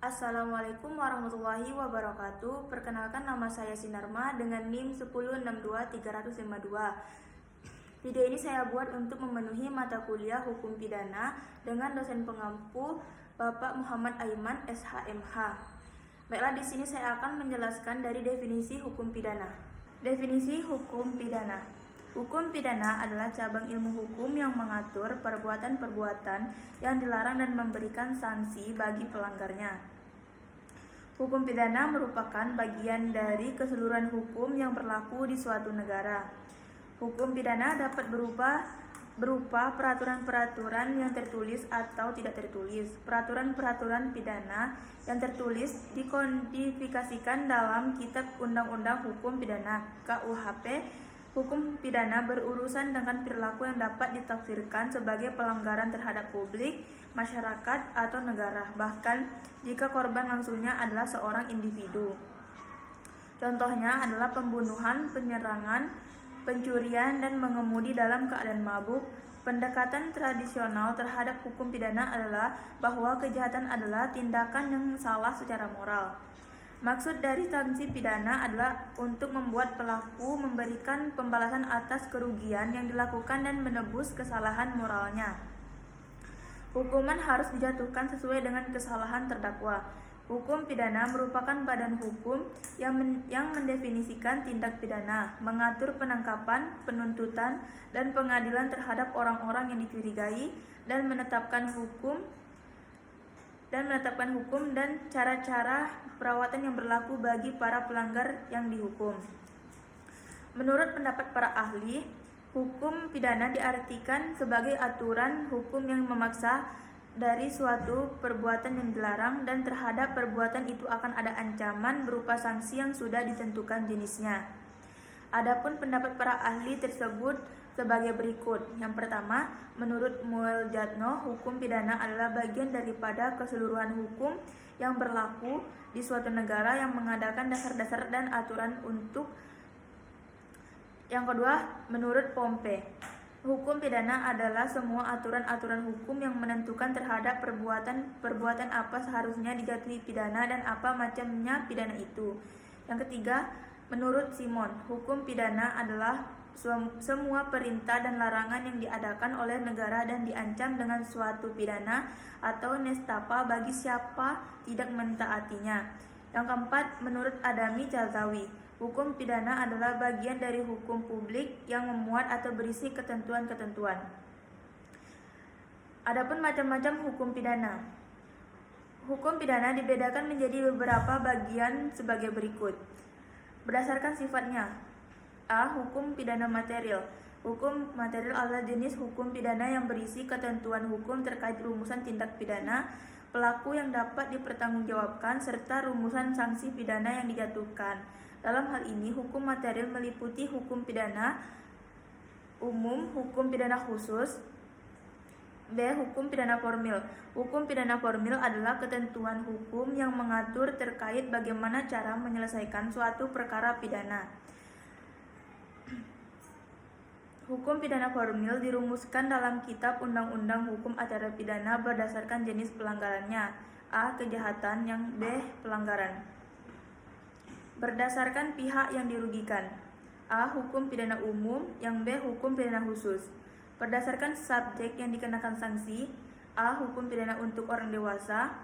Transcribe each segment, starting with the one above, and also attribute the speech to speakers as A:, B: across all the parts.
A: Assalamualaikum warahmatullahi wabarakatuh. Perkenalkan, nama saya Sinarma dengan NIM 1062352. Video ini saya buat untuk memenuhi mata kuliah Hukum Pidana dengan dosen pengampu Bapak Muhammad Aiman SHMH. Baiklah, di sini saya akan menjelaskan dari definisi hukum pidana. Definisi hukum pidana. Hukum pidana adalah cabang ilmu hukum yang mengatur perbuatan-perbuatan yang dilarang dan memberikan sanksi bagi pelanggarnya. Hukum pidana merupakan bagian dari keseluruhan hukum yang berlaku di suatu negara. Hukum pidana dapat berupa peraturan-peraturan yang tertulis atau tidak tertulis. Peraturan-peraturan pidana yang tertulis dikodifikasikan dalam Kitab Undang-Undang Hukum Pidana (KUHP). Hukum pidana berurusan dengan perilaku yang dapat ditafsirkan sebagai pelanggaran terhadap publik, masyarakat, atau negara, bahkan jika korban langsungnya adalah seorang individu. Contohnya adalah pembunuhan, penyerangan, pencurian, dan mengemudi dalam keadaan mabuk. Pendekatan tradisional terhadap hukum pidana adalah bahwa kejahatan adalah tindakan yang salah secara moral. Maksud dari sanksi pidana adalah untuk membuat pelaku memberikan pembalasan atas kerugian yang dilakukan dan menebus kesalahan moralnya. Hukuman harus dijatuhkan sesuai dengan kesalahan terdakwa. Hukum pidana merupakan badan hukum yang mendefinisikan tindak pidana, mengatur penangkapan, penuntutan, dan pengadilan terhadap orang-orang yang dicurigai, dan menetapkan hukum dan cara-cara perawatan yang berlaku bagi para pelanggar yang dihukum. Menurut pendapat para ahli, hukum pidana diartikan sebagai aturan hukum yang memaksa dari suatu perbuatan yang dilarang, dan terhadap perbuatan itu akan ada ancaman berupa sanksi yang sudah ditentukan jenisnya. Adapun pendapat para ahli tersebut sebagai berikut. Yang pertama, menurut Mueljatno, hukum pidana adalah bagian daripada keseluruhan hukum yang berlaku di suatu negara yang mengadakan dasar-dasar dan aturan untuk. Yang kedua, menurut Pompe, hukum pidana adalah semua aturan-aturan hukum yang menentukan terhadap perbuatan apa seharusnya dijatuhi pidana dan apa macamnya pidana itu. Yang ketiga, menurut Simon, hukum pidana adalah semua perintah dan larangan yang diadakan oleh negara dan diancam dengan suatu pidana atau nestapa bagi siapa tidak mentaatinya. Yang keempat, menurut Adami Jalzawi, hukum pidana adalah bagian dari hukum publik yang memuat atau berisi ketentuan-ketentuan. Adapun macam-macam hukum pidana. Hukum pidana dibedakan menjadi beberapa bagian sebagai berikut. Berdasarkan sifatnya. A. Hukum pidana material. Hukum material adalah jenis hukum pidana yang berisi ketentuan hukum terkait rumusan tindak pidana, pelaku yang dapat dipertanggungjawabkan, serta rumusan sanksi pidana yang dijatuhkan. Dalam hal ini, hukum material meliputi hukum pidana umum, hukum pidana khusus. B. Hukum pidana formil. Hukum pidana formil adalah ketentuan hukum yang mengatur terkait bagaimana cara menyelesaikan suatu perkara pidana. Hukum pidana formil dirumuskan dalam Kitab Undang-Undang Hukum Acara Pidana berdasarkan jenis pelanggarannya. A. Kejahatan. Yang B. Pelanggaran. Berdasarkan pihak yang dirugikan. A. Hukum pidana umum. Yang B. Hukum pidana khusus. Berdasarkan subjek yang dikenakan sanksi. A. Hukum pidana untuk orang dewasa.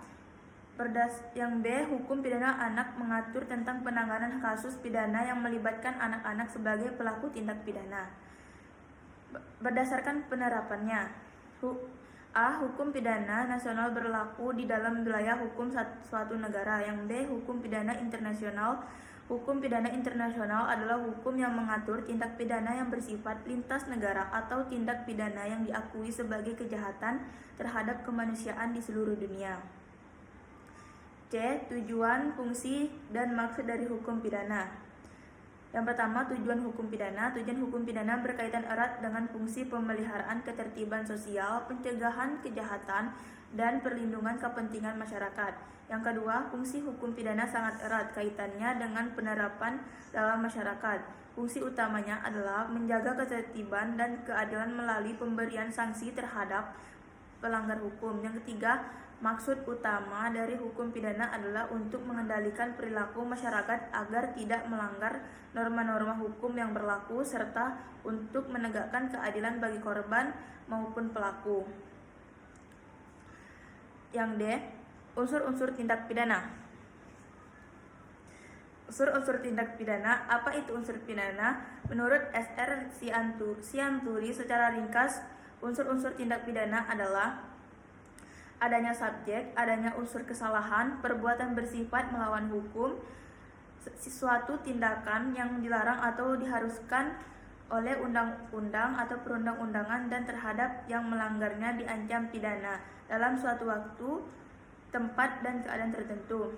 A: Yang B. Hukum pidana anak, mengatur tentang penanganan kasus pidana yang melibatkan anak-anak sebagai pelaku tindak pidana. Berdasarkan penerapannya. A. Hukum pidana nasional berlaku di dalam wilayah hukum suatu negara. Yang B. Hukum pidana internasional. Hukum pidana internasional adalah hukum yang mengatur tindak pidana yang bersifat lintas negara atau tindak pidana yang diakui sebagai kejahatan terhadap kemanusiaan di seluruh dunia. C. Tujuan, fungsi, dan maksud dari hukum pidana. Yang pertama, tujuan hukum pidana. Tujuan hukum pidana berkaitan erat dengan fungsi pemeliharaan ketertiban sosial, pencegahan kejahatan, dan perlindungan kepentingan masyarakat. Yang kedua, fungsi hukum pidana sangat erat kaitannya dengan penerapan dalam masyarakat. Fungsi utamanya adalah menjaga ketertiban dan keadilan melalui pemberian sanksi terhadap pelanggar hukum. Yang ketiga, Maksud utama dari hukum pidana adalah untuk mengendalikan perilaku masyarakat agar tidak melanggar norma-norma hukum yang berlaku serta untuk menegakkan keadilan bagi korban maupun pelaku. Yang D. Unsur-unsur tindak pidana. Unsur-unsur tindak pidana. Apa itu unsur pidana? Menurut S.R. Sianturi secara ringkas, unsur-unsur tindak pidana adalah adanya subjek, adanya unsur kesalahan, perbuatan bersifat melawan hukum, suatu tindakan yang dilarang atau diharuskan oleh undang-undang atau perundang-undangan dan terhadap yang melanggarnya diancam pidana dalam suatu waktu, tempat, dan keadaan tertentu.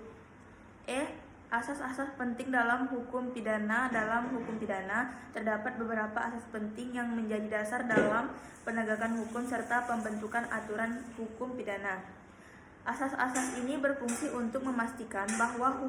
A: Asas-asas penting dalam hukum pidana. Dalam hukum pidana terdapat beberapa asas penting yang menjadi dasar dalam penegakan hukum serta pembentukan aturan hukum pidana. Asas-asas ini berfungsi untuk memastikan bahwa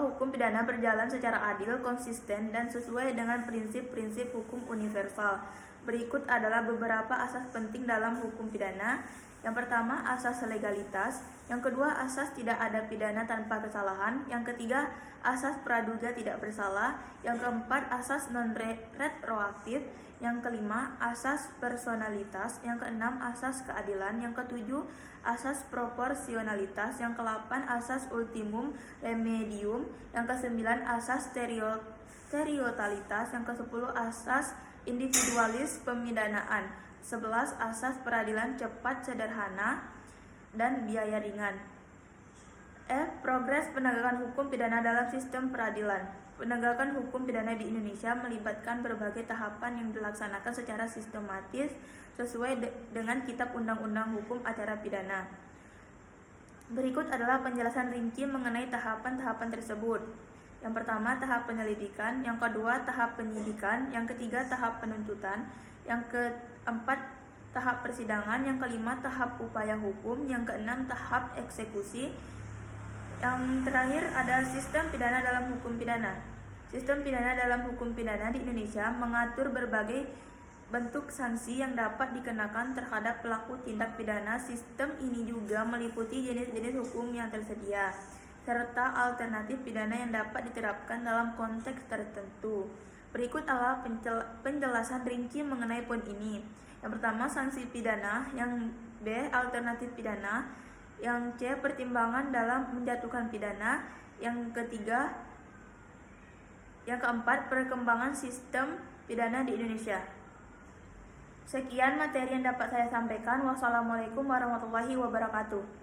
A: hukum pidana berjalan secara adil, konsisten, dan sesuai dengan prinsip-prinsip hukum universal. Berikut adalah beberapa asas penting dalam hukum pidana. Yang pertama, asas legalitas. Yang kedua, asas tidak ada pidana tanpa kesalahan. Yang ketiga, asas praduga tidak bersalah. Yang keempat, asas non-retroaktif. Yang kelima, asas personalitas. Yang keenam, asas keadilan. Yang ketujuh, asas proporsionalitas. Yang kedelapan, asas ultimum remedium. Yang kesembilan, asas teritorialitas. Yang kesepuluh, asas individualis pemidanaan. 11. Asas peradilan cepat, sederhana, dan biaya ringan. Progres penegakan hukum pidana dalam sistem peradilan. Penegakan hukum pidana di Indonesia melibatkan berbagai tahapan yang dilaksanakan secara sistematis sesuai dengan Kitab Undang-Undang Hukum Acara Pidana. Berikut adalah penjelasan rinci mengenai tahapan-tahapan tersebut. Yang pertama, tahap penyelidikan. Yang kedua, tahap penyidikan. Yang ketiga, tahap penuntutan. Yang keempat, tahap persidangan. Yang kelima, tahap upaya hukum. Yang keenam, tahap eksekusi. Yang terakhir ada sistem pidana dalam hukum pidana. Sistem pidana dalam hukum pidana di Indonesia mengatur berbagai bentuk sanksi yang dapat dikenakan terhadap pelaku tindak pidana. Sistem ini juga meliputi jenis-jenis hukum yang tersedia serta alternatif pidana yang dapat diterapkan dalam konteks tertentu. Berikut adalah penjelasan rinci mengenai poin ini. Yang pertama, sanksi pidana. Yang B, alternatif pidana. Yang C, pertimbangan dalam menjatuhkan pidana. Yang keempat, perkembangan sistem pidana di Indonesia. Sekian materi yang dapat saya sampaikan. Wassalamualaikum warahmatullahi wabarakatuh.